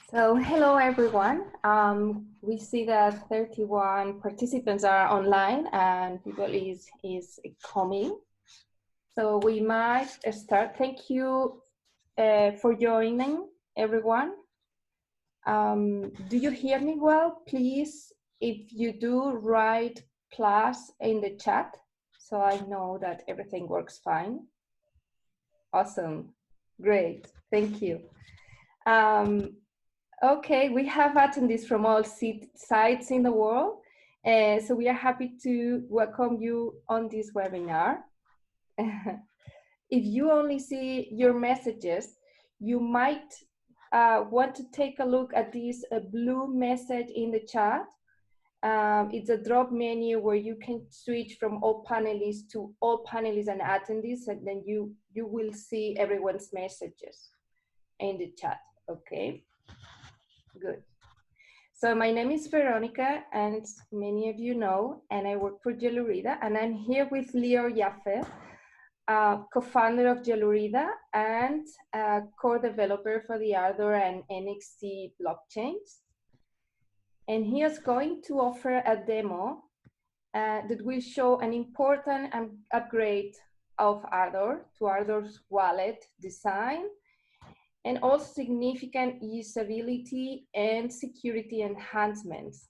So hello everyone. We see that 31 participants are online and people is coming. So we might start. Thank you for joining everyone. Do you hear me well? Please, if you do, write plus in the chat so I know that everything works fine. Awesome, great, thank you. Okay, we have attendees from all sites in the world, so we are happy to welcome you on this webinar. If you only see your messages, you might want to take a look at this blue message in the chat. It's a drop menu where you can switch from all panelists to all panelists and attendees, and then you will see everyone's messages in the chat, okay? Good. So my name is Veronica, and many of you know, and I work for Jelurida, and I'm here with Lior Yaffe, co-founder of Jelurida and core developer for the Ardor and NXT blockchains. And he is going to offer a demo that will show an important upgrade of Ardor to Ardor's wallet design, and also significant usability and security enhancements.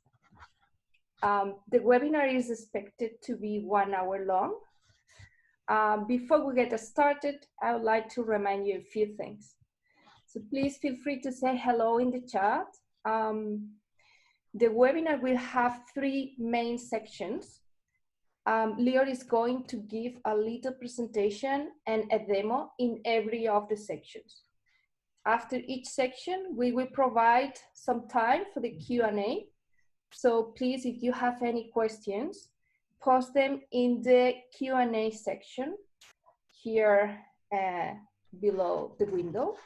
The webinar is expected to be 1 hour long. Before we get started, I would like to remind you a few things. So please feel free to say hello in the chat. The webinar will have 3 main sections. Lior is going to give a little presentation and a demo in every of the sections. After each section, we will provide some time for the Q&A. So please, if you have any questions, post them in the Q&A section here below the window.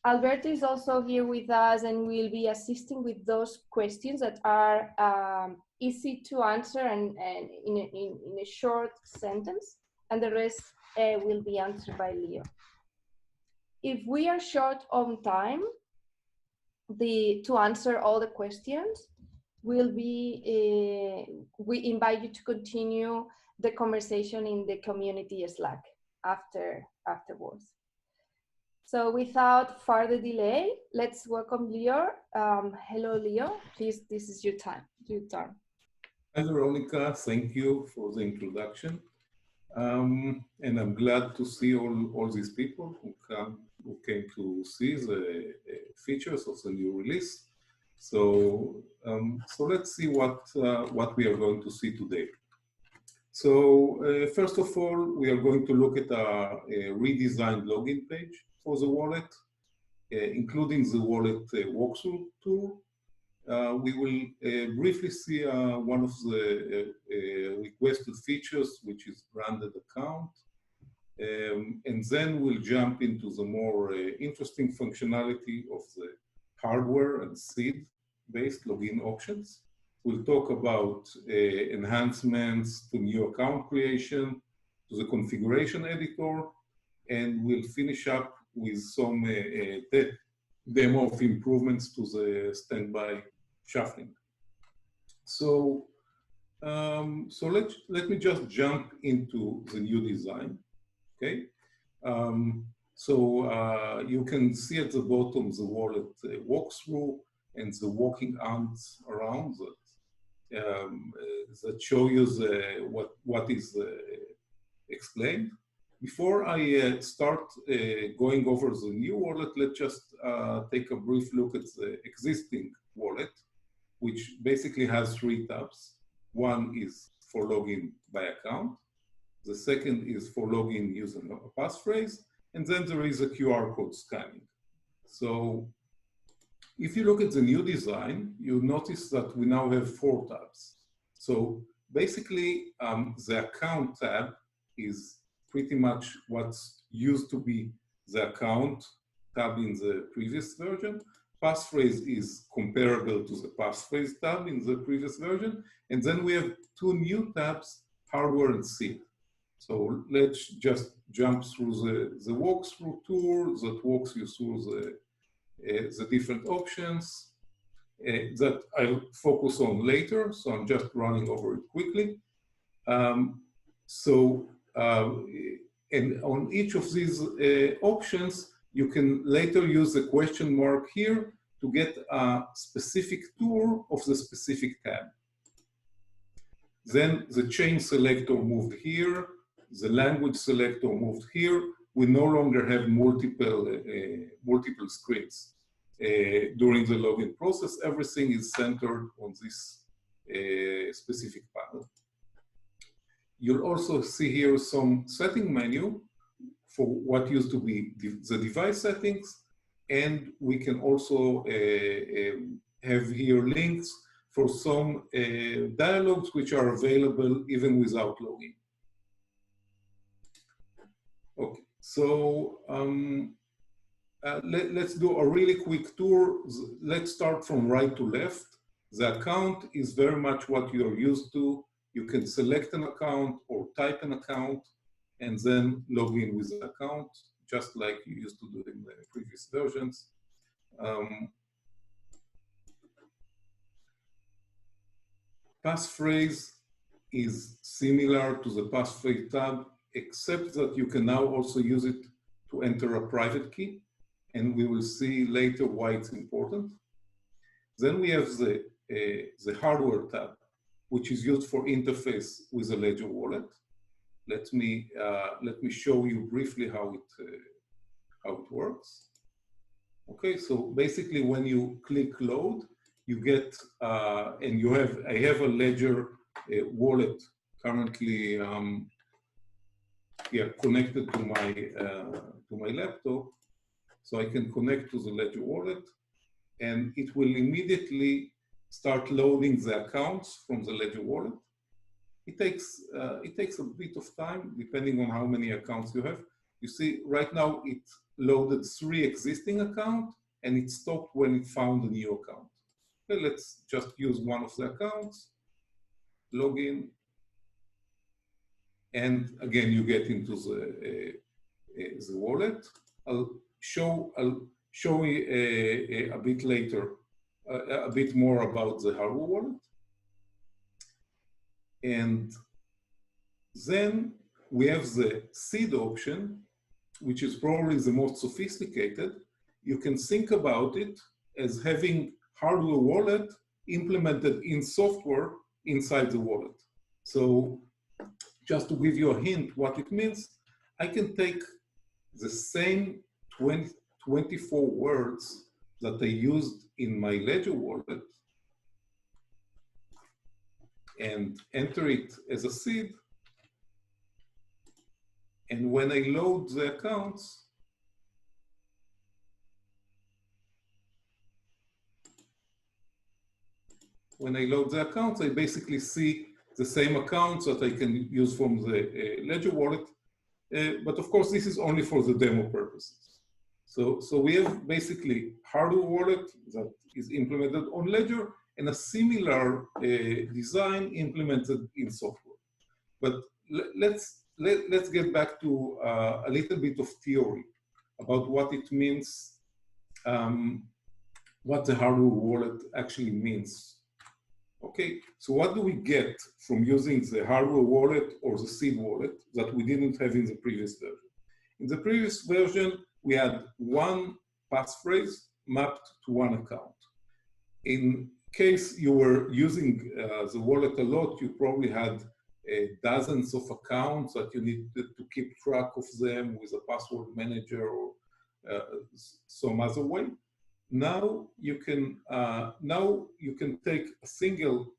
Alberto is also here with us and will be assisting with those questions that are easy to answer and in a short sentence, and the rest will be answered by Lior. If we are short on time to answer all the questions, we invite you to continue the conversation in the community Slack afterwards. So without further delay, let's welcome Lior. Hello, Lior. Please, this is your time. Your turn. Hi, Veronica. Thank you for the introduction. And I'm glad to see all these people who came to see the features of the new release. So let's see what we are going to see today. So first of all, we are going to look at a redesigned login page for the wallet, including the wallet walkthrough tool. We will briefly see one of the requested features, which is branded account. And then we'll jump into the more interesting functionality of the hardware and seed-based login options. We'll talk about enhancements to new account creation, to the configuration editor, and we'll finish up with some demo of improvements to the standby shuffling. So, let me just jump into the new design. Okay, you can see at the bottom the wallet walkthrough and the walking ants around that show you what is explained. Before I start going over the new wallet, let's just take a brief look at the existing wallet, which basically has 3 tabs. One is for login by account. The second is for login using a passphrase. And then there is a QR code scanning. So if you look at the new design, you'll notice that we now have 4 tabs. So basically, the account tab is pretty much what's used to be the account tab in the previous version. Passphrase is comparable to the passphrase tab in the previous version. And then we have 2 new tabs, hardware and seed. So let's just jump through the walkthrough tour that walks you through the different options that I'll focus on later. So I'm just running over it quickly. And on each of these options, you can later use the question mark here to get a specific tour of the specific tab. Then the chain selector moved here, the language selector moved here. We no longer have multiple screens. During the login process, everything is centered on this specific panel. You'll also see here some setting menu for what used to be the device settings, and we can also have here links for some dialogues which are available even without login. Okay, so let's do a really quick tour. Let's start from right to left. The account is very much what you're used to. You can select an account or type an account and then log in with the account, just like you used to do in the previous versions. Passphrase is similar to the passphrase tab, except that you can now also use it to enter a private key, and we will see later why it's important. Then we have the hardware tab, which is used for interface with the Ledger wallet. Let me show you briefly how it works. Okay, so basically when you click load, you get and I have a Ledger wallet currently connected to my laptop, so I can connect to the Ledger wallet, and it will immediately start loading the accounts from the Ledger wallet. It takes a bit of time depending on how many accounts you have. You see, right now it loaded 3 existing accounts, and it stopped when it found a new account. Okay, let's just use one of the accounts, log in, and again you get into the wallet. I'll show you a bit later a bit more about the hardware wallet. And then we have the seed option, which is probably the most sophisticated. You can think about it as having hardware wallet implemented in software inside the wallet. So just to give you a hint what it means, I can take the same 24 words that I used in my Ledger wallet and enter it as a seed. And when I load the accounts, I basically see the same accounts that I can use from the Ledger wallet. But of course, this is only for the demo purposes. So we have basically hardware wallet that is implemented on Ledger and a similar design implemented in software. But let's get back to a little bit of theory about what it means, what the hardware wallet actually means. Okay, so what do we get from using the hardware wallet or the seed wallet that we didn't have in the previous version? In the previous version, we had one passphrase mapped to one account. In case you were using the wallet a lot, you probably had dozens of accounts that you needed to keep track of them with a password manager or some other way. Now you can take a single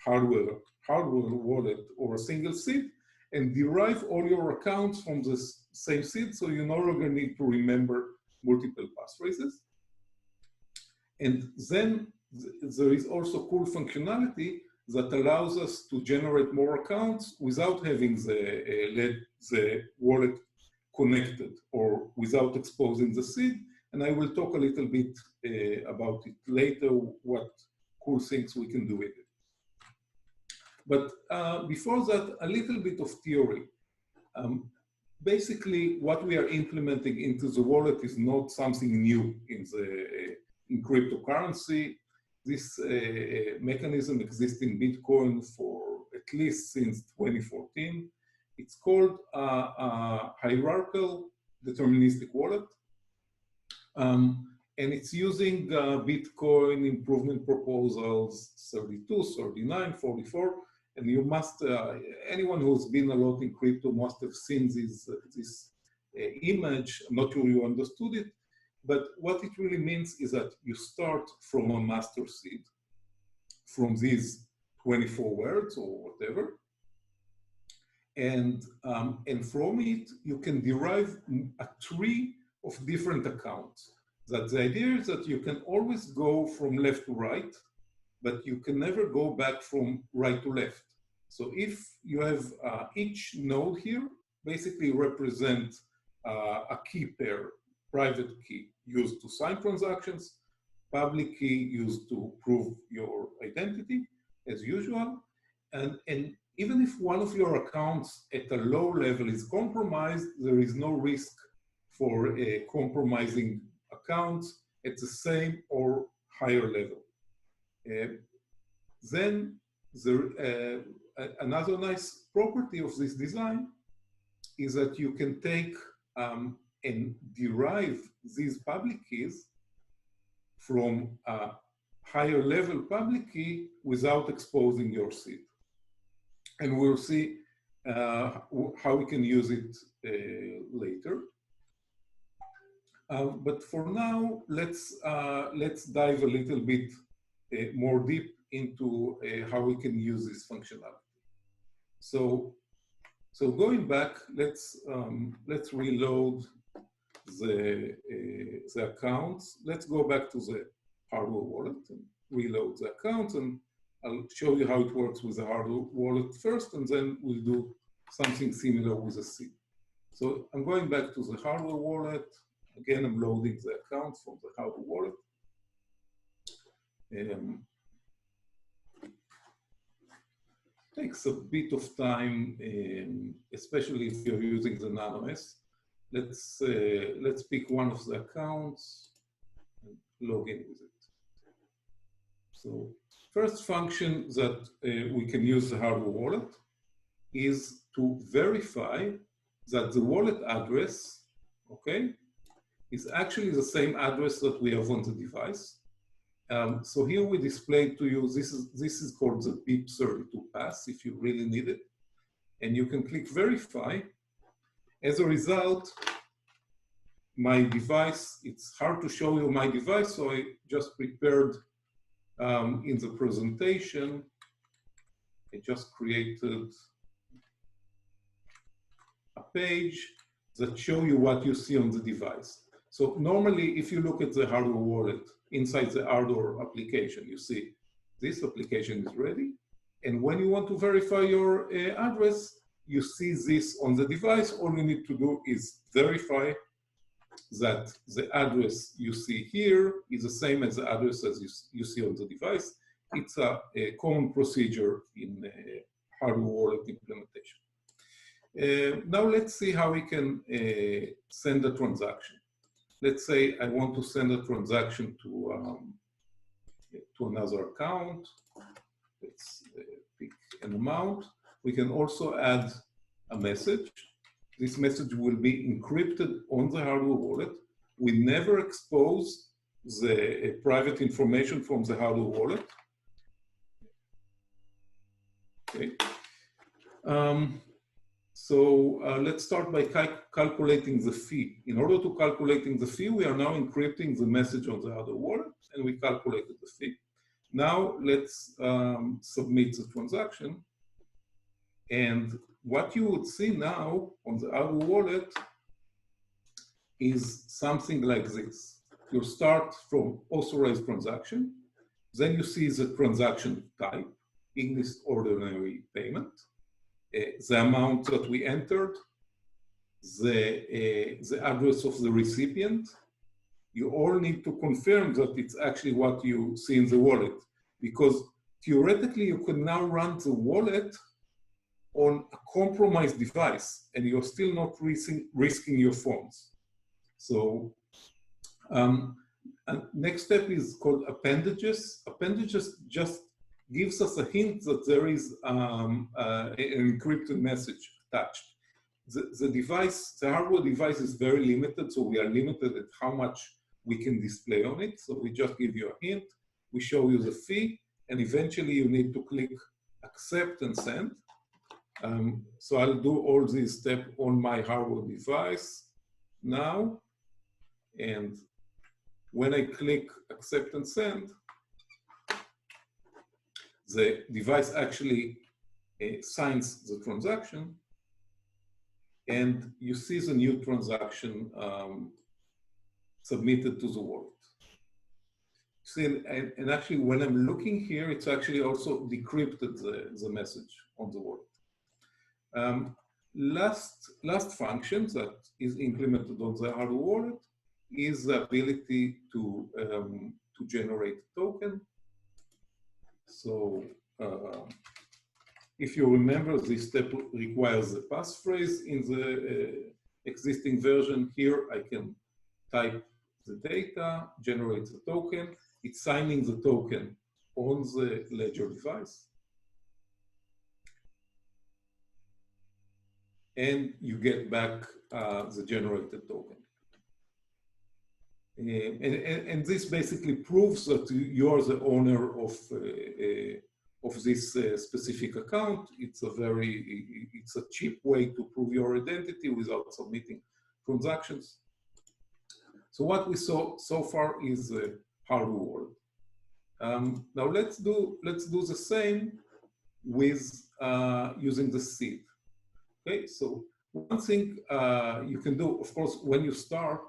hardware wallet or a single seed and derive all your accounts from the same seed, so you no longer need to remember multiple passphrases. And then there is also cool functionality that allows us to generate more accounts without having the wallet connected or without exposing the seed. And I will talk a little bit about it later, what cool things we can do with it. But before that, a little bit of theory. basically what we are implementing into the wallet is not something new in cryptocurrency. This mechanism exists in Bitcoin for at least since 2014. It's called hierarchical deterministic wallet. And it's using Bitcoin improvement proposals 32, 39, 44. And you must, anyone who's been a lot in crypto must have seen this image. I'm not sure you understood it, but what it really means is that you start from a master seed, from these 24 words or whatever, and from it you can derive a tree of different accounts. That the idea is that you can always go from left to right, but you can never go back from right to left. So if you have each node here basically represent a key pair, private key used to sign transactions, public key used to prove your identity as usual. And even if one of your accounts at a low level is compromised, there is no risk for compromising accounts at the same or higher level. Then another nice property of this design is that you can take and derive these public keys from a higher level public key without exposing your seed. And we'll see how we can use it later. But for now, let's dive a little bit more deep into how we can use this functionality. So going back, let's reload the accounts. Let's go back to the hardware wallet and reload the accounts, and I'll show you how it works with the hardware wallet first, and then we'll do something similar with a seed. So I'm going back to the hardware wallet. Again, I'm loading the accounts from the hardware wallet. Takes a bit of time, especially if you're using the NanoS. Let's pick one of the accounts and log in with it. So first function that we can use the hardware wallet is to verify that the wallet address, okay, is actually the same address that we have on the device. So here we display to you, this is called the BIP32 pass if you really need it. And you can click verify. As a result, my device, it's hard to show you my device, so I just prepared in the presentation, I just created a page that show you what you see on the device. So normally, if you look at the hardware wallet, inside the Ardor application, you see this application is ready. And when you want to verify your address, you see this on the device. All you need to do is verify that the address you see here is the same as the address as you see on the device. It's a common procedure in hardware wallet implementation. Now let's see how we can send a transaction. Let's say I want to send a transaction to another account. Let's pick an amount. We can also add a message. This message will be encrypted on the hardware wallet. We never expose the private information from the hardware wallet. Okay. Let's start by calculating the fee. In order to calculating the fee, we are now encrypting the message on the hardware wallet, and we calculated the fee. Now let's submit the transaction. And what you would see now on the hardware wallet is something like this. You start from authorized transaction, then you see the transaction type, English ordinary payment, the amount that we entered, the address of the recipient. You all need to confirm that it's actually what you see in the wallet, because theoretically you could now run the wallet on a compromised device and you're still not risking your phones. So and next step is called appendages. Appendages just gives us a hint that there is an encrypted message attached. The device, the hardware device is very limited, so we are limited at how much we can display on it. So we just give you a hint, we show you the fee, and eventually you need to click accept and send. So I'll do all these steps on my hardware device now. And when I click accept and send, the device actually signs the transaction, and you see the new transaction submitted to the wallet. See, and actually when I'm looking here, it's actually also decrypted the message on the wallet. Last function that is implemented on the hardware wallet is the ability to generate a token. So if you remember, this step requires a passphrase in the existing version. Here I can type the data, generate the token. It's signing the token on the ledger device. And you get back the generated token. And this basically proves that you are the owner of this specific account. It's a cheap way to prove your identity without submitting transactions. So what we saw so far is the hardware wallet. Now let's do the same with using the seed. Okay, so one thing you can do, of course, when you start,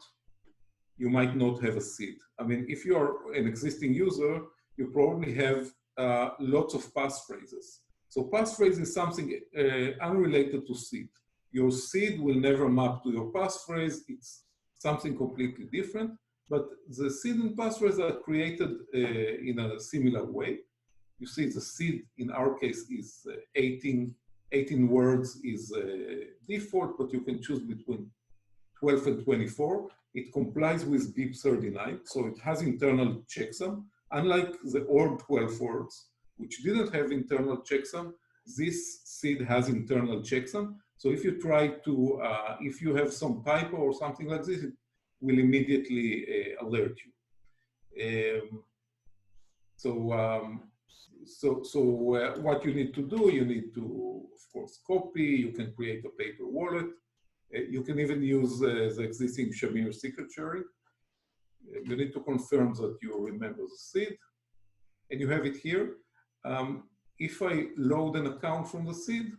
you might not have a seed. I mean, if you're an existing user, you probably have lots of passphrases. So passphrase is something unrelated to seed. Your seed will never map to your passphrase. It's something completely different. But the seed and passphrase are created in a similar way. You see the seed, in our case, is 18 words is default, but you can choose between 12 and 24. It complies with BIP 39, so it has internal checksum. Unlike the old 12 words, which didn't have internal checksum, this seed has internal checksum. So if you try to, if you have some typo or something like this, it will immediately alert you. What you need to do, you need to, of course, copy. You can create a paper wallet. You can even use the existing Shamir secret sharing. You need to confirm that you remember the seed, and you have it here. If I load an account from the seed,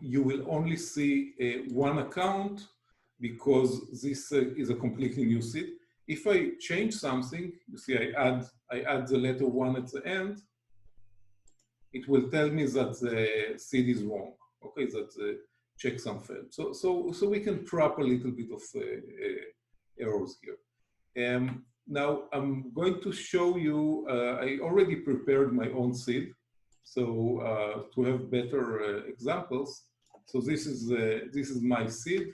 you will only see one account because this is a completely new seed. If I change something, you see I add the letter 1 at the end, it will tell me that the seed is wrong, okay, that the checksum failed. So we can trap a little bit of errors here. Now I'm going to show you, I already prepared my own seed, so to have better examples. So this is my seed.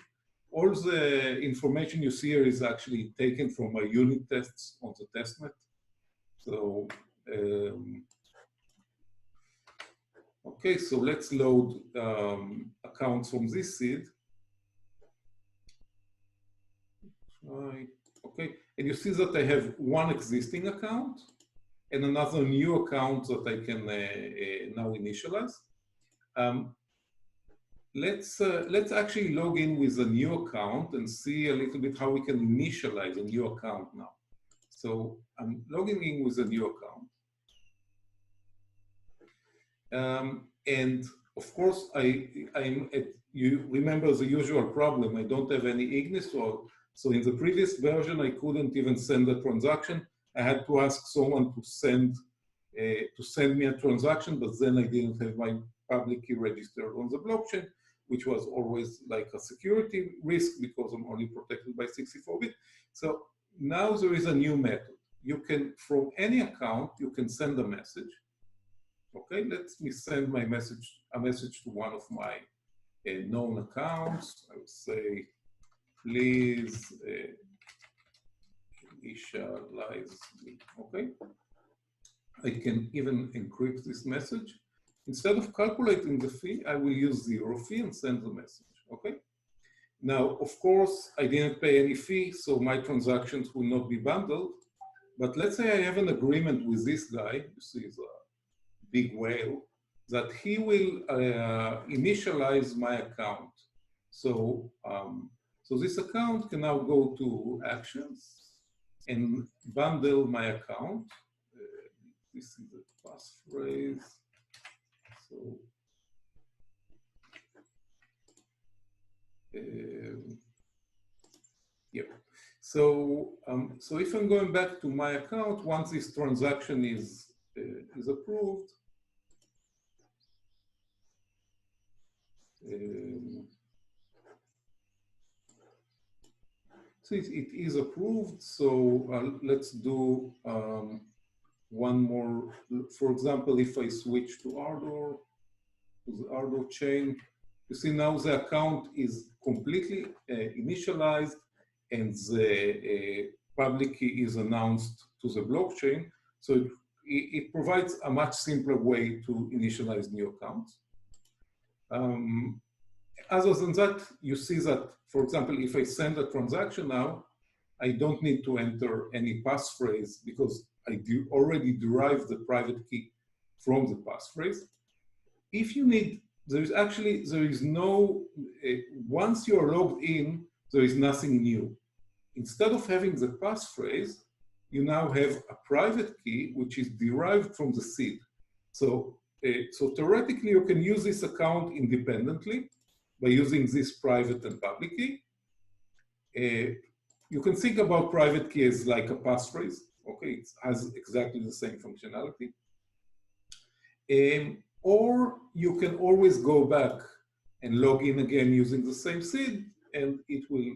All the information you see here is actually taken from my unit tests on the testnet. So, okay, so let's load accounts from this seed. Right. Okay, and you see that I have one existing account and another new account that I can now initialize. Let's actually log in with a new account and see a little bit how we can initialize a new account now. So I'm logging in with a new account. And of course, you remember the usual problem. I don't have any Ignis, so in the previous version, I couldn't even send a transaction. I had to ask someone to send me a transaction, but then I didn't have my public key registered on the blockchain, which was always like a security risk because I'm only protected by 64-bit. So now there is a new method. you can, from any account, you can send a message. Okay, let me send a message to one of my known accounts. I would say, please initialize me. Okay, I can even encrypt this message. Instead of calculating the fee, I will use 0 fee and send the message. Okay. Now, of course, I didn't pay any fee, so my transactions will not be bundled. But let's say I have an agreement with this guy, you see, he's a big whale, that he will initialize my account. So, so this account can now go to actions and bundle my account. This is the passphrase. So, yeah. So, so if I'm going back to my account, once this transaction is approved, so it is approved. So let's do one more. For example, if I switch to Ardor, to the Ardor chain, you see now the account is completely initialized, and the public key is announced to the blockchain. So it provides a much simpler way to initialize new accounts. Other than that, you see that, for example, if I send a transaction now, I don't need to enter any passphrase because I already derived the private key from the passphrase. If you need, there is no, once you're logged in, there is nothing new. Instead of having the passphrase, you now have a private key, which is derived from the seed. So, so theoretically, you can use this account independently by using this private and public key. You can think about private key as like a passphrase. Okay, it has exactly the same functionality. Or you can always go back and log in again using the same seed, and it will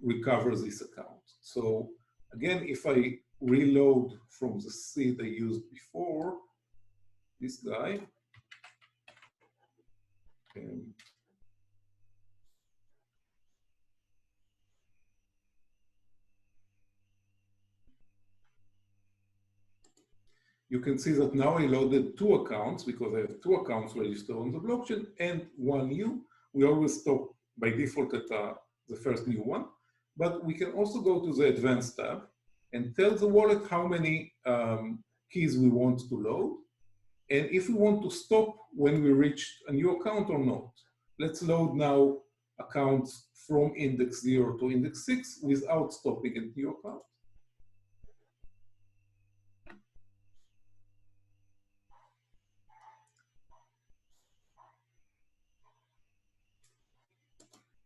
recover this account. So again, if I reload from the seed I used before, this guy, you can see that now I loaded 2 accounts because I have 2 accounts registered on the blockchain and 1 new. We always stop by default at the first new one, but we can also go to the advanced tab and tell the wallet how many keys we want to load, and if we want to stop when we reach a new account or not. Let's load now accounts from index 0 to index 6 without stopping at new account.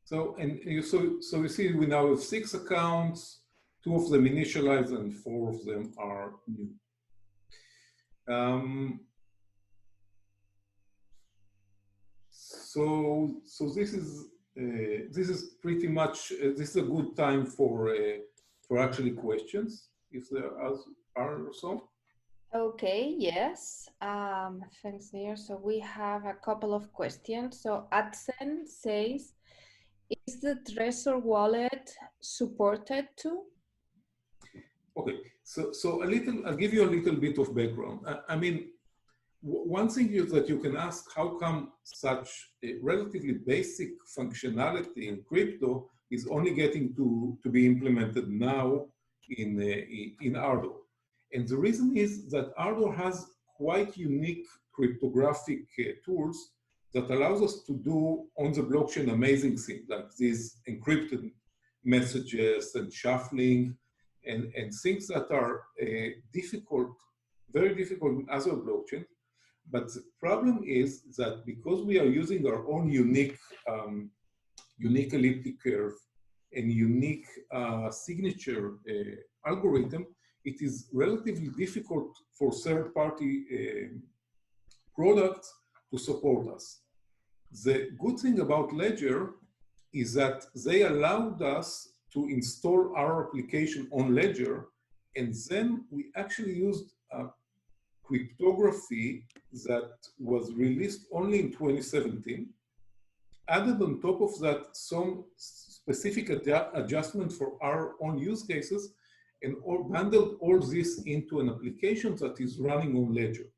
So, and you see we now have 6 accounts, 2 of them initialized and 4 of them are new. So this is pretty much, this is a good time for actually questions, if there are some. Okay, yes. Thanks, Lior. So we have a couple of questions. So Adsen says, is the Trezor wallet supported too? Okay, so I'll give you a little bit of background. I mean, one thing is that you can ask, how come such a relatively basic functionality in crypto is only getting to be implemented now in Ardor? And the reason is that Ardor has quite unique cryptographic tools that allows us to do on the blockchain amazing things, like these encrypted messages and shuffling and things that are difficult, very difficult in other blockchains. But the problem is that because we are using our own unique elliptic curve and unique signature algorithm, it is relatively difficult for third-party products to support us. The good thing about Ledger is that they allowed us to install our application on Ledger And then we actually used cryptography that was released only in 2017, added on top of that some specific adjustment for our own use cases, and bundled all this into an application that is running on Ledger.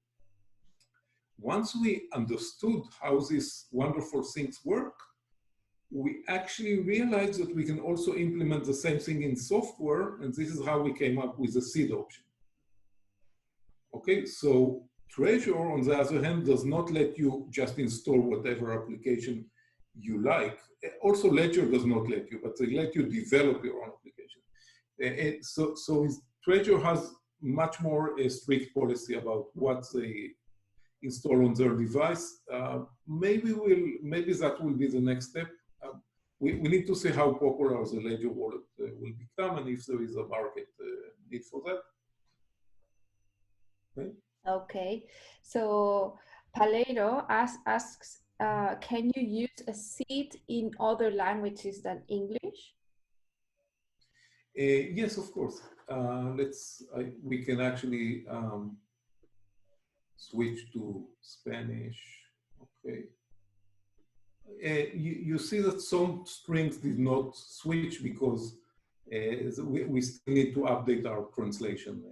Once we understood how these wonderful things work, we actually realized that we can also implement the same thing in software, and this is how we came up with the seed option. Okay, so Treasure, on the other hand, does not let you just install whatever application you like. Also, Ledger does not let you, but they let you develop your own application. So Treasure has much more a strict policy about what they install on their device. Maybe that will be the next step. We need to see how popular the Ledger wallet will become, and if there is a market need for that. Okay. Okay, so Palero asks, can you use a seed in other languages than English? Yes, of course. We can actually switch to Spanish. Okay. You see that some strings did not switch because we still need to update our translation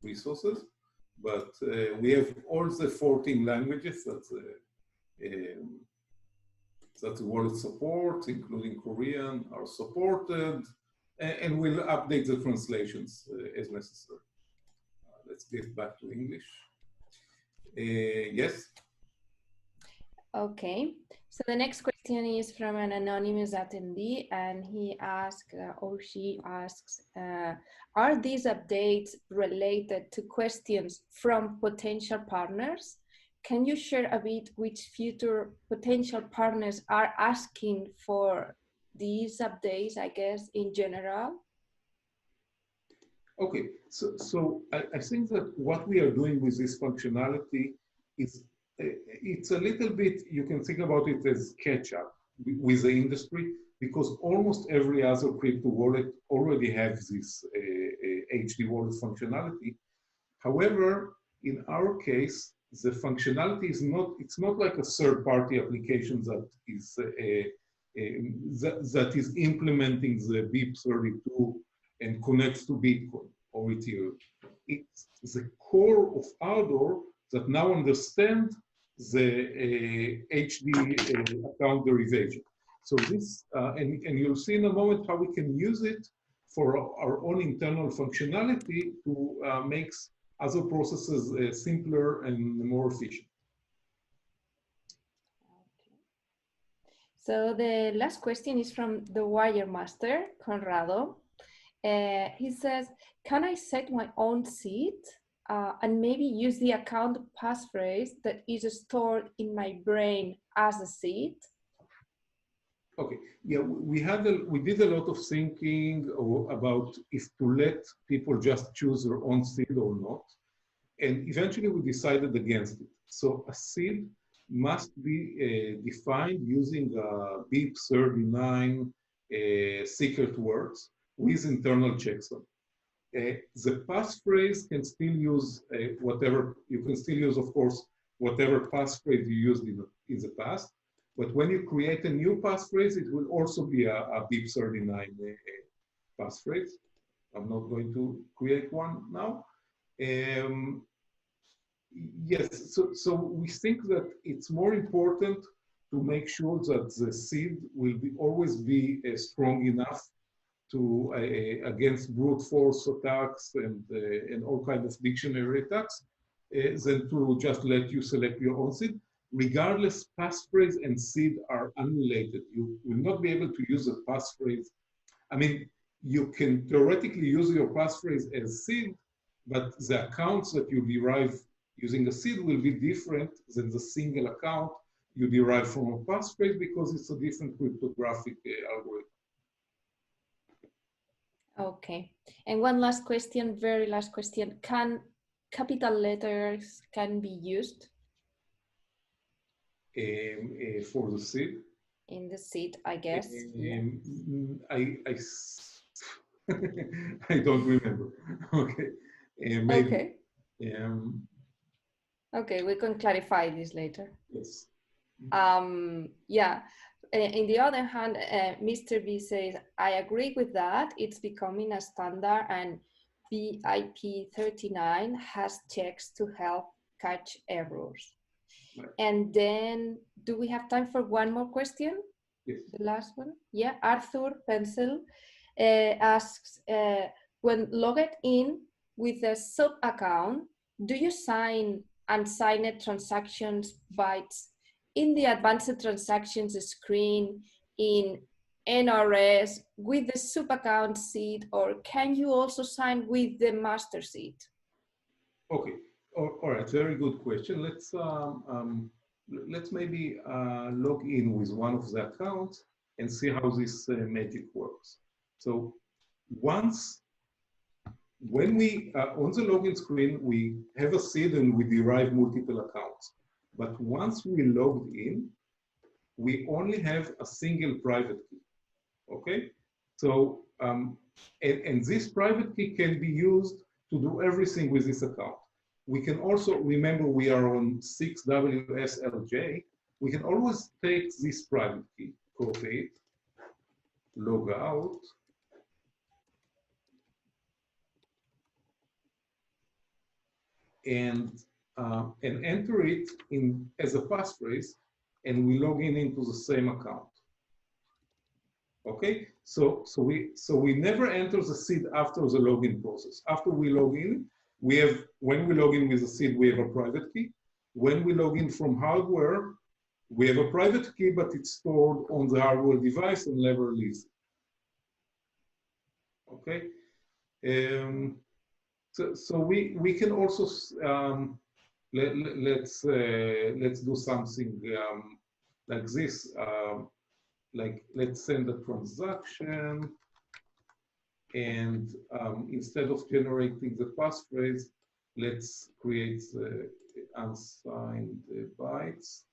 resources, but we have all the 14 languages that the wallet supports, including Korean, are supported, and we'll update the translations as necessary. Let's get back to English. Yes? Okay, so the next question is from an anonymous attendee, and he asks, or she asks, are these updates related to questions from potential partners? Can you share a bit which future potential partners are asking for these updates, I guess, in general? Okay, so I think that what we are doing with this functionality is, it's a little bit, you can think about it as catch up with the industry, because almost every other crypto wallet already has this HD wallet functionality. However, in our case, the functionality is not, it's not like a third-party application that is implementing the BIP32 and connects to Bitcoin or Ethereum. It's the core of Ardor that now understand the HD account derivation. So this, and you'll see in a moment how we can use it for our own internal functionality to make other processes simpler and more efficient. So the last question is from the wire master, Conrado. He says, can I set my own seed and maybe use the account passphrase that is stored in my brain as a seed? Okay, yeah, we did a lot of thinking about if to let people just choose their own seed or not. And eventually we decided against it. So a seed must be defined using BIP39 secret words with internal checksum. The passphrase can still use whatever, you can still use, of course, whatever passphrase you used in the past. But when you create a new passphrase, it will also be a BIP39 passphrase. I'm not going to create one now. Yes, so we think that it's more important to make sure that the seed will always be strong enough to against brute force attacks and all kinds of dictionary attacks than to just let you select your own seed. Regardless, passphrase and seed are unrelated. You will not be able to use a passphrase. I mean, you can theoretically use your passphrase as seed, but the accounts that you derive using a seed will be different than the single account you derive from a passphrase because it's a different cryptographic algorithm. Okay, and one last question, very last question. Can capital letters can be used? For the seed? In the seed, I guess. Yeah. I don't remember. Okay, maybe. Okay. Okay, we can clarify this later. Yes. Yeah. In the other hand, Mr. B says, I agree with that. It's becoming a standard, and BIP 39 has checks to help catch errors. Right. And then, do we have time for one more question? Yes. The last one? Yeah, Arthur Pencil asks, when logged in with a sub account, do you sign unsigned transactions bytes in the advanced transactions screen in NRS with the sub account seed, or can you also sign with the master seed? Okay. All right. Very good question. Let's maybe log in with one of the accounts and see how this magic works. So when we, on the login screen, we have a seed and we derive multiple accounts. But once we logged in, we only have a single private key, okay? So, and this private key can be used to do everything with this account. We can also, remember we are on 6WSLJ, we can always take this private key, copy it, log out, and enter it in as a passphrase, and we log in into the same account. Okay, so we never enter the seed after the login process. After we log in, when we log in with the seed, we have a private key. When we log in from hardware, we have a private key, but it's stored on the hardware device and never leaves. Okay, so we can also let's do something like this. Like let's send a transaction, and instead of generating the passphrase, let's create the unsigned bytes.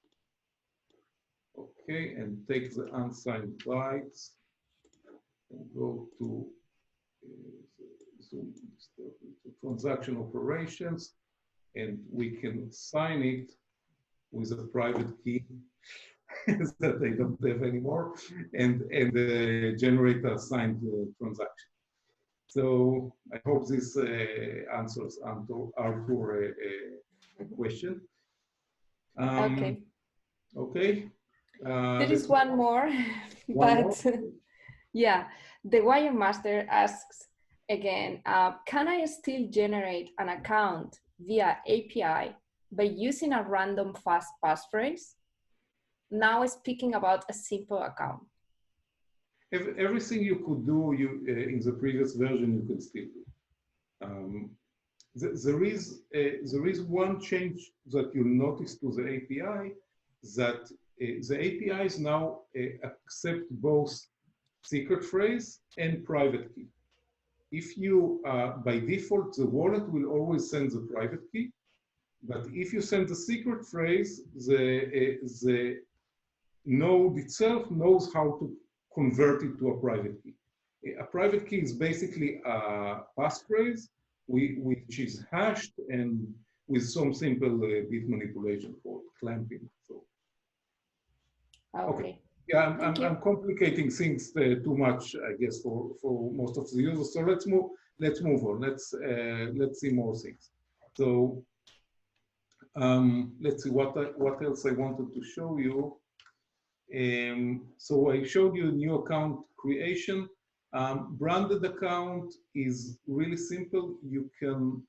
Okay, and take the unsigned bytes and go to transaction operations, and we can sign it with a private key that they don't have anymore, and generate a signed transaction. So I hope this answers our question. Okay. Okay. There is one more, but yeah, the wire master asks again, can I still generate an account via API by using a random fast passphrase? Now speaking about a simple account. Everything you could do in the previous version, you could still do. There is one change that you'll notice to the API, that the APIs now accept both secret phrase and private key. If you, by default, the wallet will always send the private key, but if you send the secret phrase, the node itself knows how to convert it to a private key. A private key is basically a passphrase which is hashed and with some simple bit manipulation for clamping. So, okay. Yeah, I'm complicating things too much, I guess, for most of the users. So let's move on. Let's see more things. So let's see what else I wanted to show you. So I showed you new account creation. Branded account is really simple. You can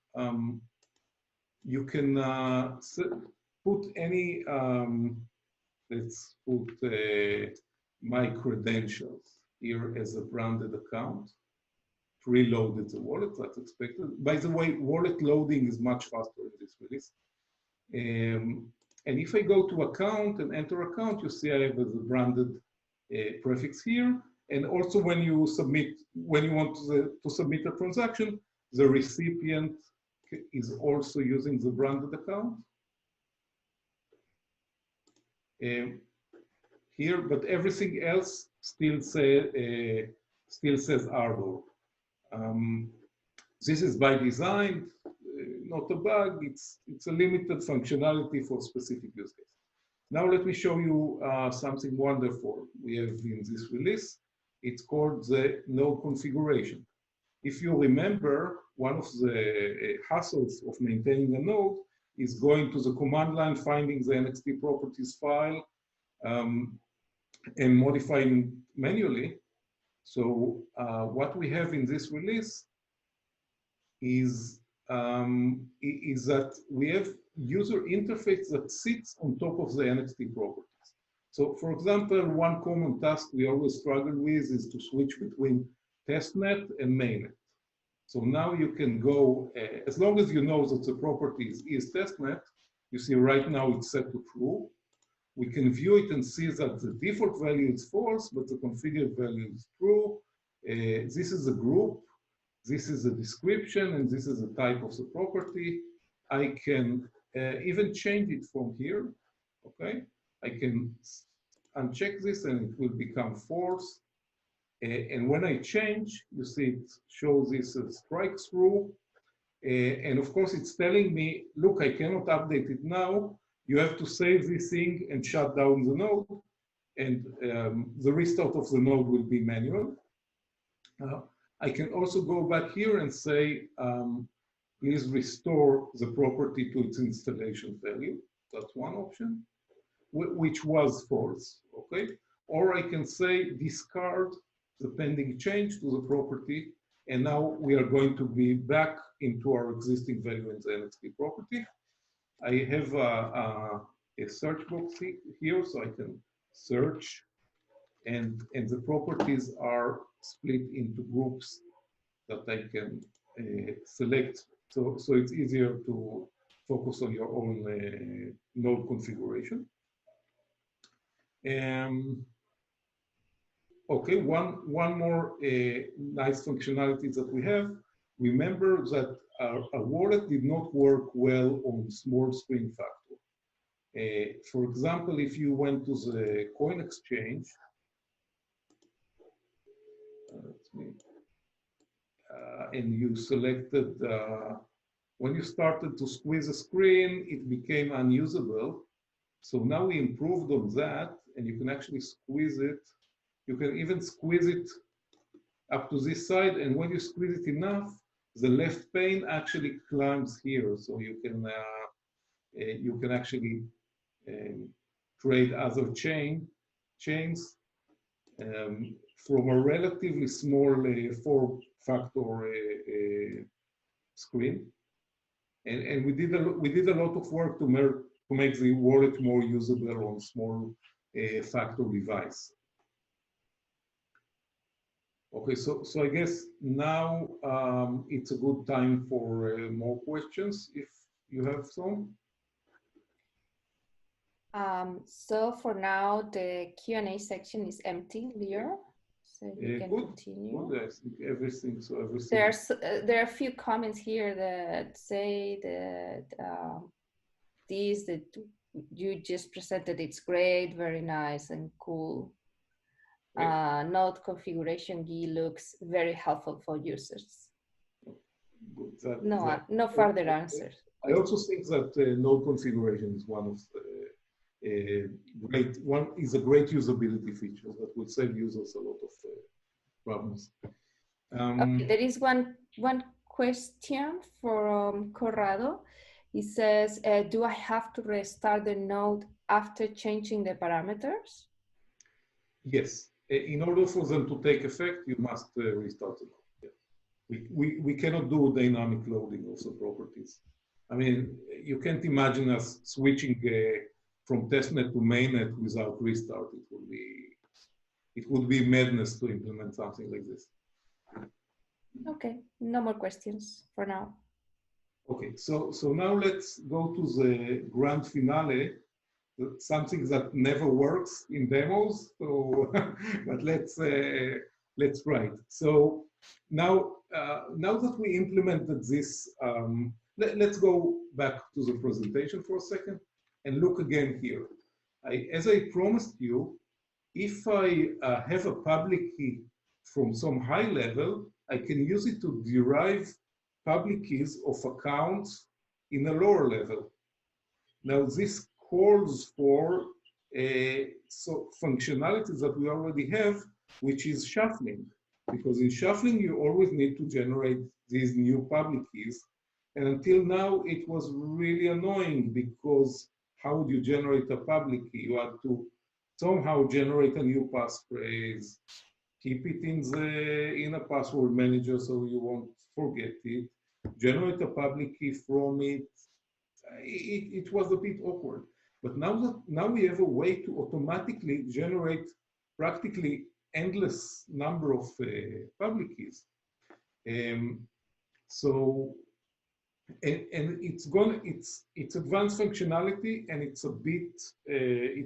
put any, let's put my credentials here as a branded account. Preloaded the wallet, that's expected. By the way, wallet loading is much faster in this release. And if I go to account and enter account, you see I have the branded prefix here. And also when you want to submit a transaction, the recipient is also using the branded account. Here, but everything else still says Ardor. This is by design, not a bug. It's a limited functionality for specific use case. Now let me show you something wonderful we have in this release. It's called the node configuration. If you remember, one of the hassles of maintaining a node is going to the command line, finding the NXT properties file, and modifying manually. So what we have in this release is that we have user interface that sits on top of the NXT properties. So for example, one common task we always struggle with is to switch between testnet and mainnet. So now you can go, as long as you know that the property is testnet, you see right now it's set to true. We can view it and see that the default value is false, but the configured value is true. This is a group, this is a description, and this is the type of the property. I can even change it from here, okay? I can uncheck this and it will become false. And when I change, you see it shows this as strike through. And of course, it's telling me, look, I cannot update it now. You have to save this thing and shut down the node. And the restart of the node will be manual. I can also go back here and say, please restore the property to its installation value. That's one option, which was false, okay? Or I can say discard the pending change to the property, and now we are going to be back into our existing value in the NXT property. I have a search box here, so I can search, and the properties are split into groups that I can select. So it's easier to focus on your own node configuration. Okay, one more nice functionality that we have. Remember that our wallet did not work well on small screen factor. For example, if you went to the coin exchange, and you selected, when you started to squeeze a screen, it became unusable. So now we improved on that, and you can actually squeeze it. You can even squeeze it up to this side, and when you squeeze it enough, the left pane actually climbs here, so you can actually create other chains from a relatively small 4-factor screen, and we did a lot of work to make the wallet more usable on small factor device. Okay, so I guess now it's a good time for more questions, if you have some. So for now, the Q&A section is empty, Lior, so you can continue. Good. I think everything. There are a few comments here that say that that you just presented, it's great, very nice and cool. Node configuration GUI looks very helpful for users. Good. No further answers. I also think that node configuration is one of the a great usability feature that will save users a lot of problems. Okay, there is one question from Corrado. He says, do I have to restart the node after changing the parameters? Yes. In order for them to take effect, you must restart the node. Yeah. We cannot do dynamic loading of the properties. I mean, you can't imagine us switching from testnet to mainnet without restart. It would be madness to implement something like this. Okay, no more questions for now. Okay, so now let's go to the grand finale, something that never works in demos. So, but let's try it. So now that we implemented this, let's go back to the presentation for a second and look again here. As I promised you, if I have a public key from some high level, I can use it to derive public keys of accounts in a lower level. Now, this calls for functionalities that we already have, which is shuffling. Because in shuffling, you always need to generate these new public keys. And until now, it was really annoying because how would you generate a public key? You had to somehow generate a new passphrase, keep it in a password manager so you won't forget it, generate a public key from it. It was a bit awkward. But now we have a way to automatically generate practically endless number of public keys. So it's advanced functionality, and it's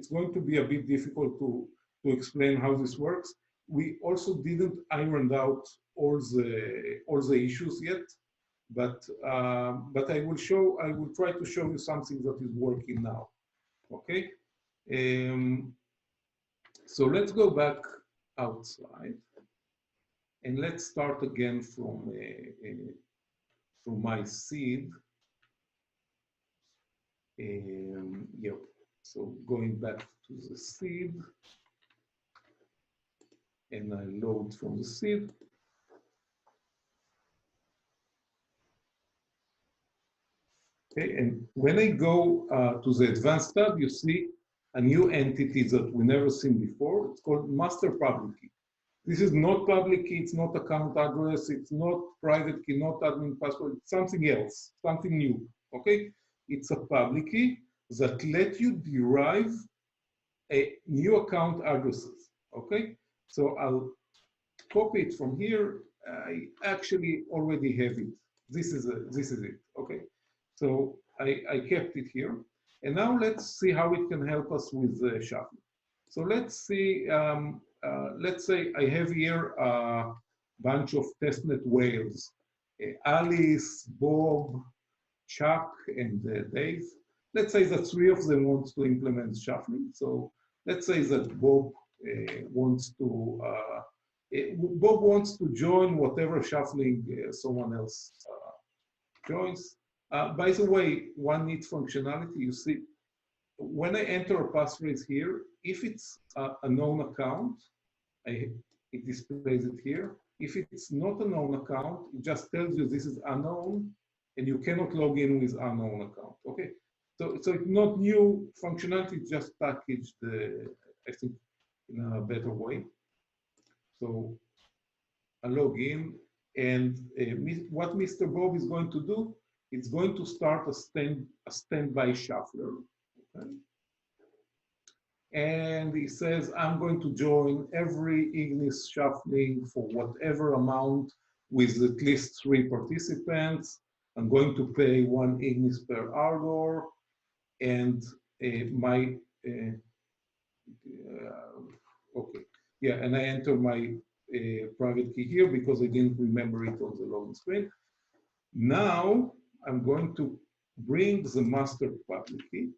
going to be a bit difficult to explain how this works. We also didn't iron out all the issues yet, but I will try to show you something that is working now. Okay, so let's go back outside, and let's start again from my seed. Yep. So going back to the seed, and I load from the seed. Okay, and when I go to the advanced tab, you see a new entity that we never seen before. It's called master public key. This is not public key, it's not account address, it's not private key, not admin password, it's something else, something new, okay? It's a public key that let you derive a new account addresses, okay? So I'll copy it from here. I actually already have it. This is it, okay? So I kept it here. And now let's see how it can help us with shuffling. So let's see, let's say I have here a bunch of testnet whales, Alice, Bob, Chuck, and Dave. Let's say that 3 of them want to implement shuffling. So let's say that Bob wants to join whatever shuffling someone else joins. By the way, one neat functionality, you see, when I enter a passphrase here, if it's a known account, it displays it here. If it's not a known account, it just tells you this is unknown, and you cannot log in with unknown account. Okay, so it's not new functionality, it's just packaged, I think, in a better way. So I log in, and what Mr. Bob is going to do, it's going to start a standby shuffler. Okay? And he says, I'm going to join every Ignis shuffling for whatever amount with at least 3 participants. I'm going to pay 1 Ignis per Ardor, and okay, yeah, and I enter my private key here because I didn't remember it on the login screen. Now I'm going to bring the master public key,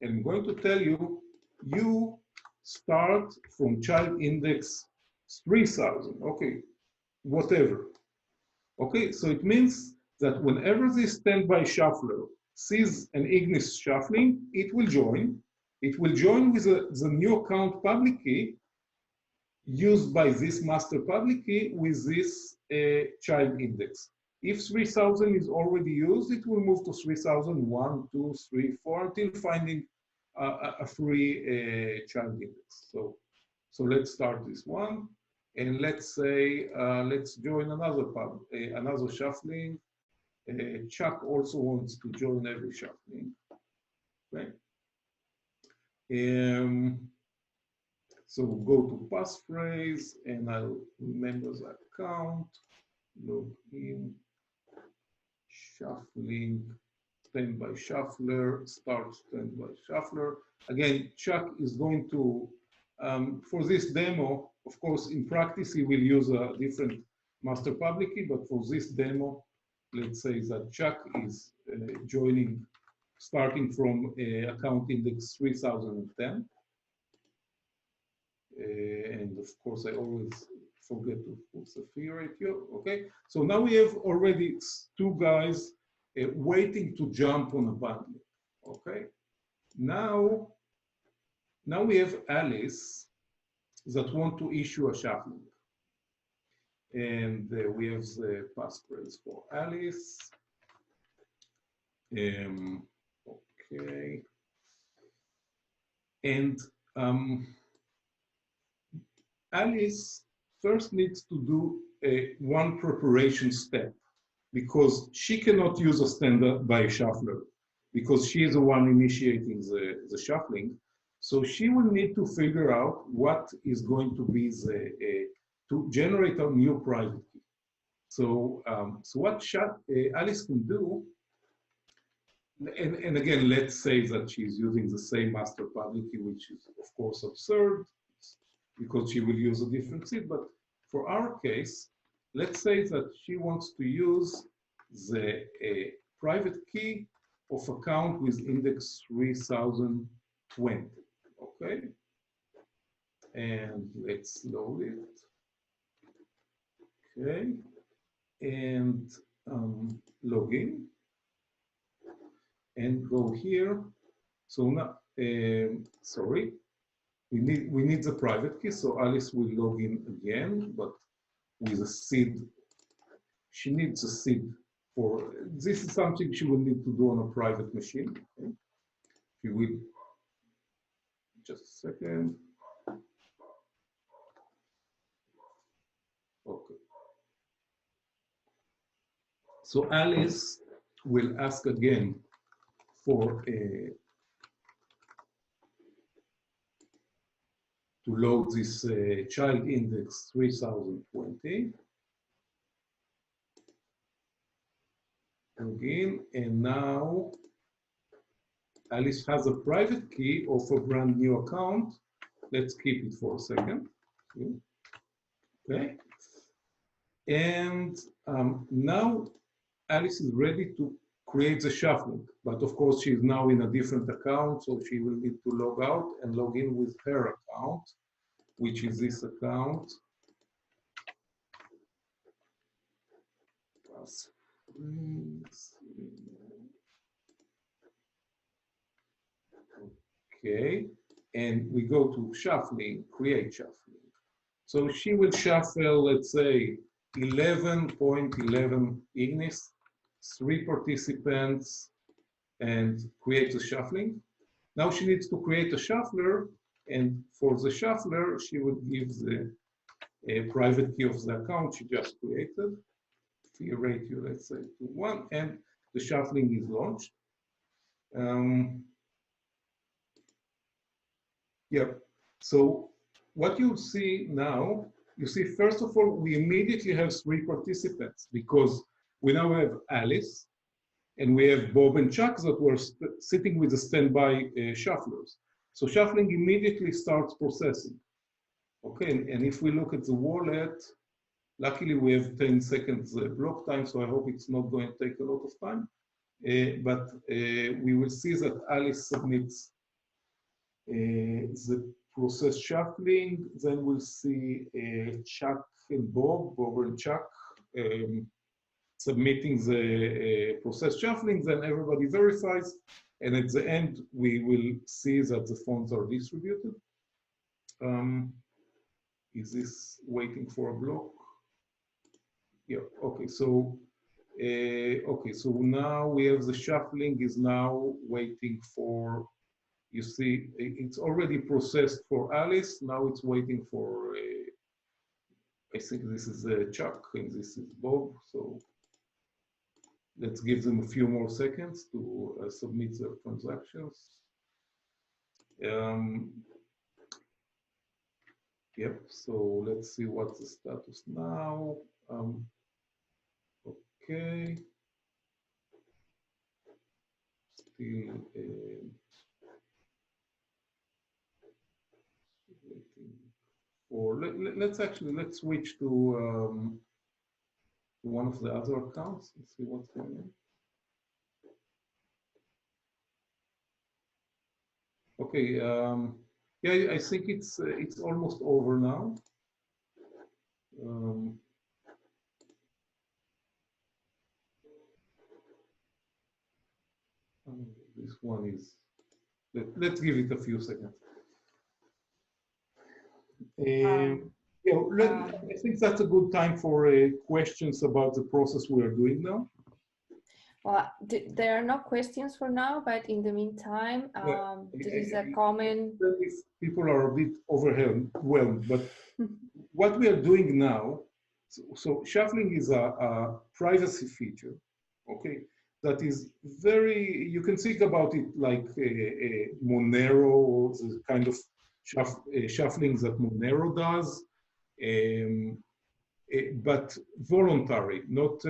and I'm going to tell you, you start from child index 3000, okay, whatever. Okay, so it means that whenever this standby shuffler sees an Ignis shuffling, it will join. It will join with the new account public key used by this master public key with this child index. If 3000 is already used, it will move to 3001, 2, 3, 4 until finding a free child index. So let's start this one, and let's say let's join another shuffling. Chuck also wants to join every shuffling. Okay. So go to passphrase, and I'll remember the account. Log in, shuffling, standby shuffler, start standby shuffler. Again, Chuck is going to, for this demo, of course, in practice, he will use a different master public key, but for this demo, let's say that Chuck is joining, starting from account index 3010. And of course, I always forget to put the fee ratio. Okay, so now we have already two guys waiting to jump on a bundle. Okay, now we have Alice that want to issue a shuffling. And we have the passphrase for Alice. Okay. And Alice first needs to do one preparation step because she cannot use a standby shuffler because she is the one initiating the shuffling. So she will need to figure out what is going to be to generate a new private key. So, so what Alice can do, and again, let's say that she's using the same master public key, which is of course absurd because she will use a different seed. But for our case, let's say that she wants to use the private key of account with index 3020. Okay, and let's load it. Okay, and log in and go here. So now, sorry, we need the private key. So Alice will log in again, but with a seed. She needs a seed for this is something she will need to do on a private machine. Okay? She will just a second. Okay. So Alice will ask again for to load this child index 3020. Again, and now Alice has a private key of a brand new account. Let's keep it for a second. Okay. And now Alice is ready to create the shuffling, but of course she's now in a different account, so she will need to log out and log in with her account, which is this account. Okay, and we go to shuffling, create shuffling. So she will shuffle, let's say, 11.11 Ignis, 3 participants, and create a shuffling. Now she needs to create a shuffler, and for the shuffler, she would give the private key of the account she just created, fee ratio, let's say, to 1, and the shuffling is launched. Yep. So what you see now, you see, first of all, we immediately have 3 participants because we now have Alice and we have Bob and Chuck that were sitting with the standby shufflers. So shuffling immediately starts processing. Okay, and if we look at the wallet, luckily we have 10 seconds block time, so I hope it's not going to take a lot of time. But we will see that Alice submits the process shuffling, then we'll see Chuck and Bob and Chuck submitting the process shuffling, then everybody verifies, and at the end we will see that the funds are distributed. Is this waiting for a block? Yeah, okay, so so now we have the shuffling is now waiting for, you see, it's already processed for Alice. Now it's waiting for, I think this is Chuck and this is Bob. So let's give them a few more seconds to submit their transactions. Yep, so let's see what's the status now. Okay. Still waiting for, let's switch to one of the other accounts and see what's going on. Okay, yeah, I think it's almost over now. Um, this one is, let's give it a few seconds. Yeah, I think that's a good time for questions about the process we are doing now. Well, there are no questions for now, but in the meantime, there is a comment. If people are a bit overwhelmed, but what we are doing now, so shuffling is a privacy feature, okay? That is very, you can think about it like a Monero, or the kind of shuffling that Monero does, but voluntary, not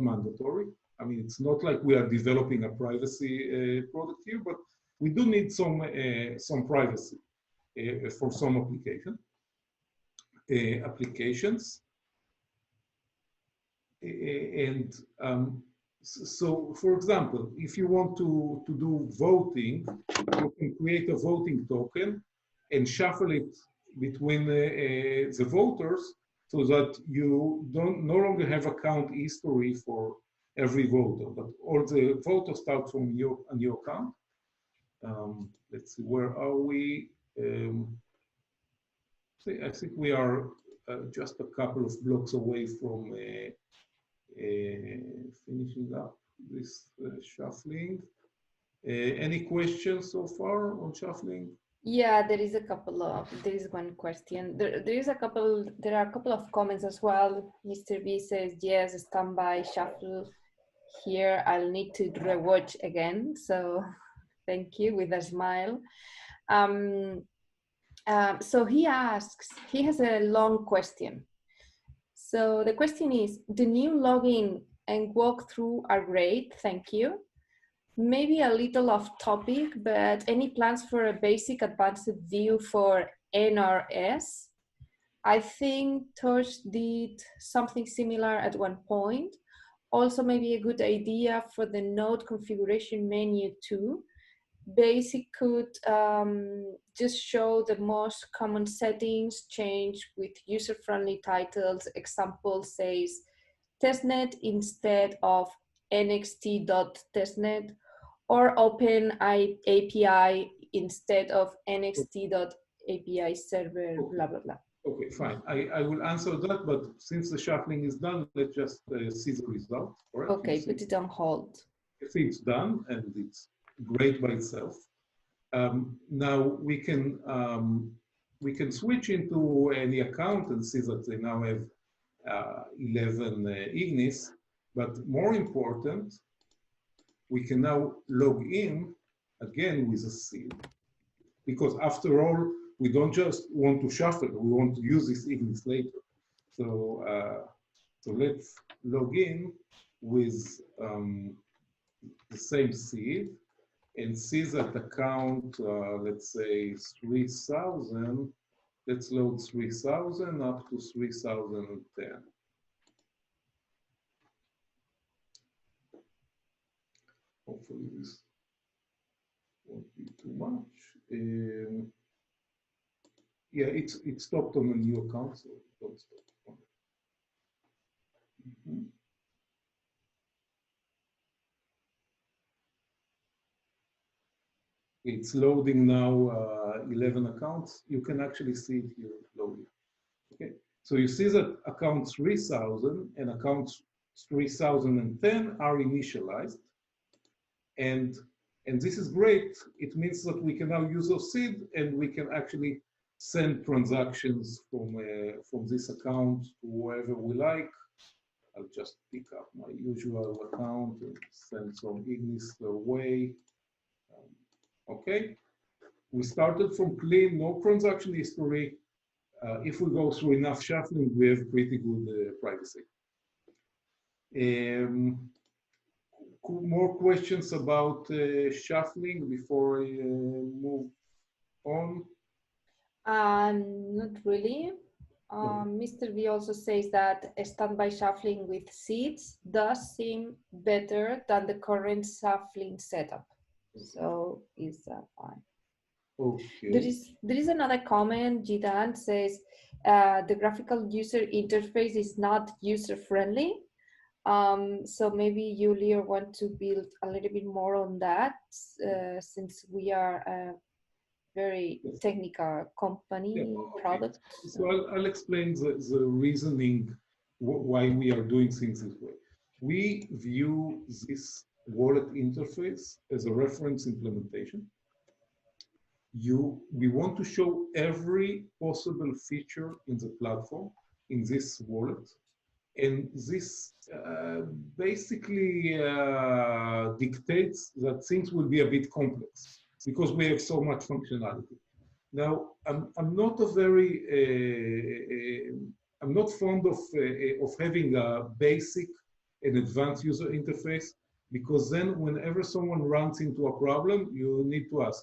mandatory. I mean, it's not like we are developing a privacy product here, but we do need some privacy for some applications. And so, for example, if you want to do voting, you can create a voting token and shuffle it between the voters so that you no longer have account history for every voter, but all the voters start from your account. Let's see, where are we? I think we are just a couple of blocks away from finishing up this shuffling. Any questions so far on shuffling? Yeah, there is one question. There are a couple of comments as well. Mr. B says, yes, standby shuffle here. I'll need to rewatch again. So thank you, with a smile. So he has a long question. So the question is, the new login and walkthrough are great, thank you. Maybe a little off topic, but any plans for a basic advanced view for NRS? I think Tosh did something similar at one point. Also, maybe a good idea for the node configuration menu too. Basic could just show the most common settings, change with user-friendly titles. Example says testnet instead of nxt.testnet, or open API instead of nxt.api server, blah, blah, blah. Okay, fine. I will answer that, but since the shuffling is done, let's just see the result. Correct? Okay, put it on hold. If it's done, and it's great by itself, now we can switch into any account and see that they now have 11 ignis, but more important, we can now log in again with a seed, because after all, we don't just want to shuffle, we want to use this ignis later. So, so let's log in with the same seed and see that account, let's say 3,000, let's load 3,000 up to 3,010. Hopefully this won't be too much. Yeah, it stopped on a new account, so don't stop. It's loading now 11 accounts. You can actually see it here loading. Okay, so you see that account 3,000 and account 3,010 are initialized. And this is great. It means that we can now use our seed and we can actually send transactions from this account to whoever we like. I'll just pick up my usual account and send some ignis their way. Okay, we started from clean, no transaction history. If we go through enough shuffling, we have pretty good privacy. More questions about shuffling before I move on? Not really. Mr. V also says that a standby shuffling with seeds does seem better than the current shuffling setup. So it's fine. Okay. There is another comment. Jidan says, the graphical user interface is not user-friendly. So maybe you, Lior, want to build a little bit more on that, since we are a very technical company product. So I'll explain the reasoning why we are doing things this way. We view this wallet interface as a reference implementation. We want to show every possible feature in the platform in this wallet. And this basically dictates that things will be a bit complex because we have so much functionality. Now, I'm not a very, I'm not fond of having a basic and advanced user interface, because then whenever someone runs into a problem, you need to ask,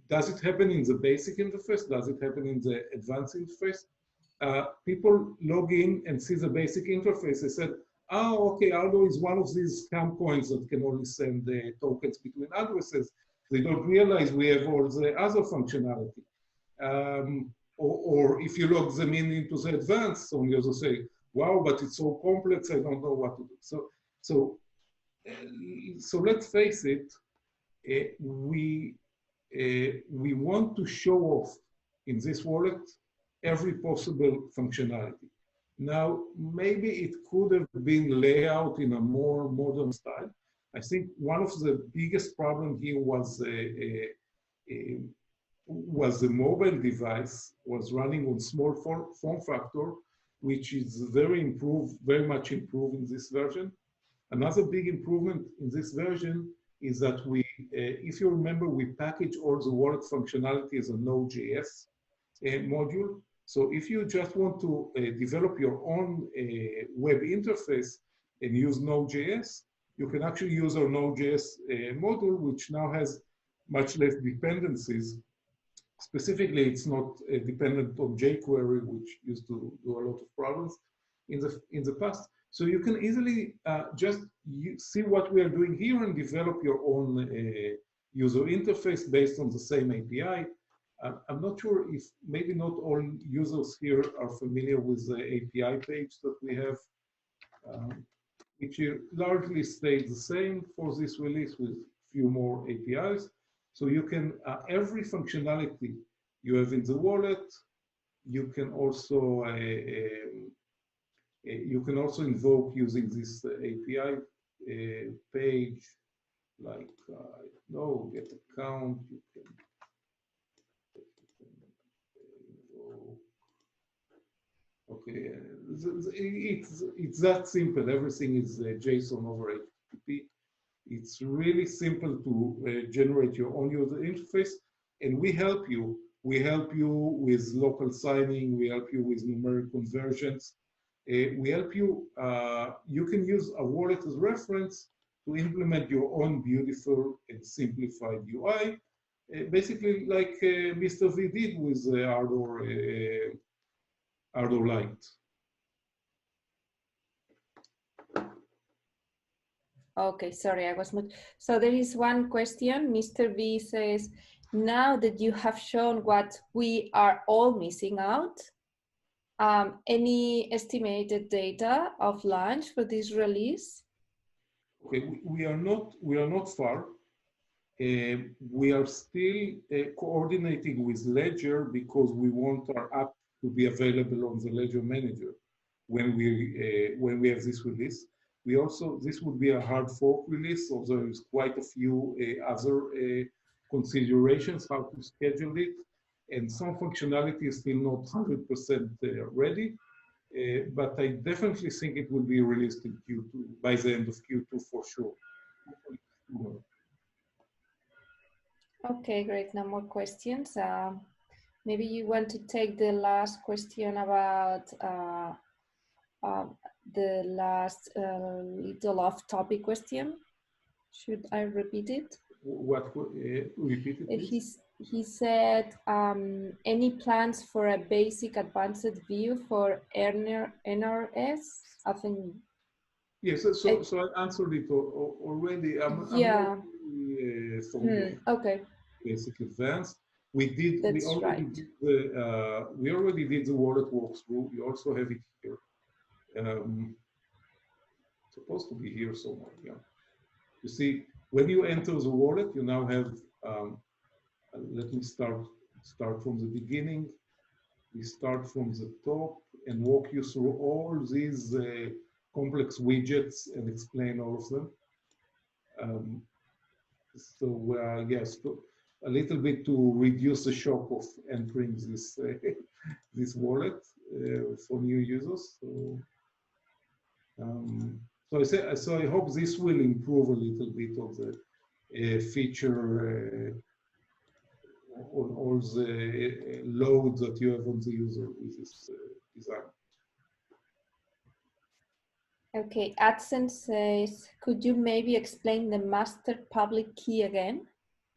does it happen in the basic interface? Does it happen in the advanced interface? People log in and see the basic interface. They said, oh, okay, Ardor is one of these scam coins that can only send the tokens between addresses. They don't realize we have all the other functionality. Or if you log them in into the advanced, some users say, wow, but it's so complex, I don't know what to do. So let's face it, we want to show off in this wallet every possible functionality. Now, maybe it could have been laid out in a more modern style. I think one of the biggest problems here was the mobile device was running on small form factor, which is very much improved in this version. Another big improvement in this version is that we, if you remember, we package all the wallet functionality as a Node.js module. So if you just want to develop your own web interface and use Node.js, you can actually use our Node.js module, which now has much less dependencies. Specifically, it's not dependent on jQuery, which used to do a lot of problems in the past. So you can easily just see what we are doing here and develop your own user interface based on the same API. I'm not sure if maybe not all users here are familiar with the API page that we have, which largely stays the same for this release with few more APIs. So you can, every functionality you have in the wallet, you can also invoke using this API page, like, I don't know, get account, you can invoke. Okay, it's that simple. Everything is JSON over HTTP. It's really simple to generate your own user interface, and we help you. We help you with local signing. We help you with numeric conversions. We help you. You can use a wallet as reference to implement your own beautiful and simplified UI, basically like Mr. V did with Ardor Lite. Okay, sorry, I was muted. So there is one question. Mr. V says, now that you have shown what we are all missing out, any estimated data of launch for this release? Okay, we are not far. We are still coordinating with Ledger because we want our app to be available on the Ledger Manager when we have this release. We also, this would be a hard fork release, so there is quite a few other considerations how to schedule it, and some functionality is still not 100% ready. But I definitely think it will be released in Q2, by the end of Q2 for sure. Okay, great. No more questions. Maybe you want to take the last question about the last little off-topic question. Should I repeat it? What? Repeat it, please. He said, any plans for a basic advanced view for NRS? I think. Yes, so I answered it already. Yeah. I'm okay. Okay. Basic advanced. We already right. did the wallet walkthrough. You also have it here. Supposed to be here somewhere. Yeah. You see, when you enter the wallet, you now have. Let me start from the beginning. We start from the top and walk you through all these complex widgets and explain all of them. Yes, a little bit to reduce the shock of entering this this wallet for new users. So I hope this will improve a little bit of the feature on all the load that you have on the user with this design. Okay, AdSense says, could you maybe explain the master public key again?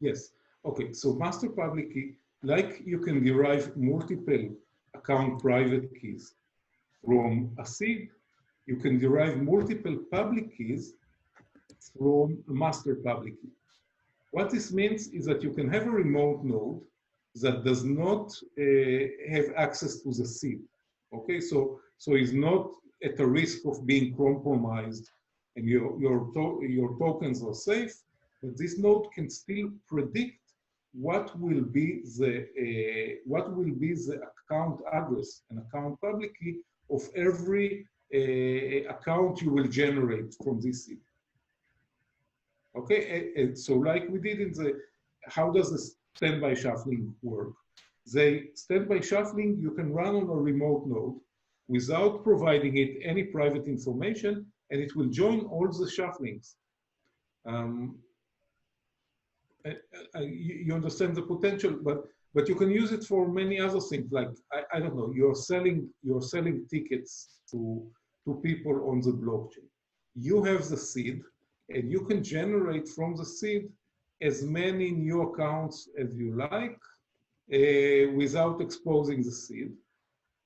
Yes. Okay, so master public key, like you can derive multiple account private keys from a seed, you can derive multiple public keys from a master public key. What this means is that you can have a remote node that does not have access to the seed. Okay, so is not at a risk of being compromised, and your tokens are safe. But this node can still predict what will be the account address and account public key of every account you will generate from this seed. Okay, and so like we did in the, how does the standby shuffling work? The standby shuffling you can run on a remote node without providing it any private information, and it will join all the shufflings. You understand the potential, but you can use it for many other things. Like I don't know, you're selling tickets to people on the blockchain. You have the seed, and you can generate from the seed as many new accounts as you like without exposing the seed,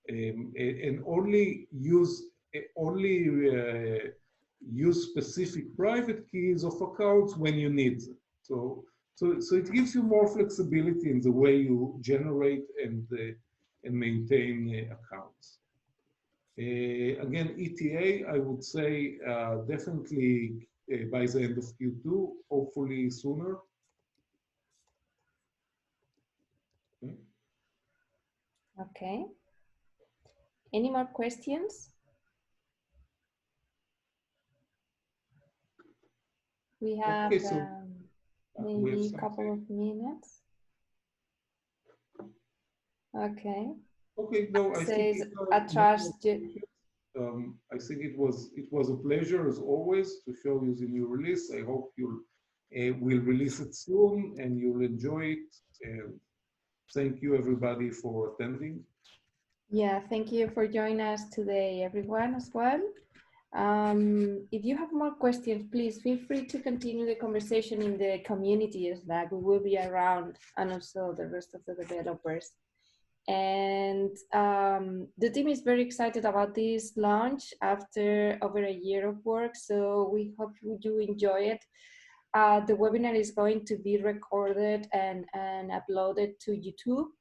and only use specific private keys of accounts when you need them. So it gives you more flexibility in the way you generate and maintain accounts. Again, ETA, I would say definitely by the end of Q2, hopefully sooner. Okay. Any more questions? We have okay, so, maybe a couple of minutes. Okay. Okay, no, I think I think it was a pleasure as always to show you the new release. I hope you'll will release it soon and you'll enjoy it. And thank you everybody for attending. Yeah, thank you for joining us today, everyone, as well. If you have more questions, please feel free to continue the conversation in the community Slack. We will be around, and also the rest of the developers. And the team is very excited about this launch after over a year of work. So we hope you enjoy it. The webinar is going to be recorded and uploaded to YouTube.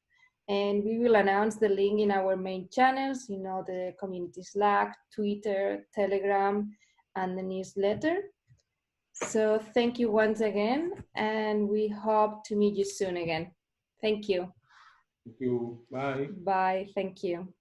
And we will announce the link in our main channels, you know, the community Slack, Twitter, Telegram, and the newsletter. So thank you once again, and we hope to meet you soon again. Thank you. Thank you. Bye. Bye. Thank you.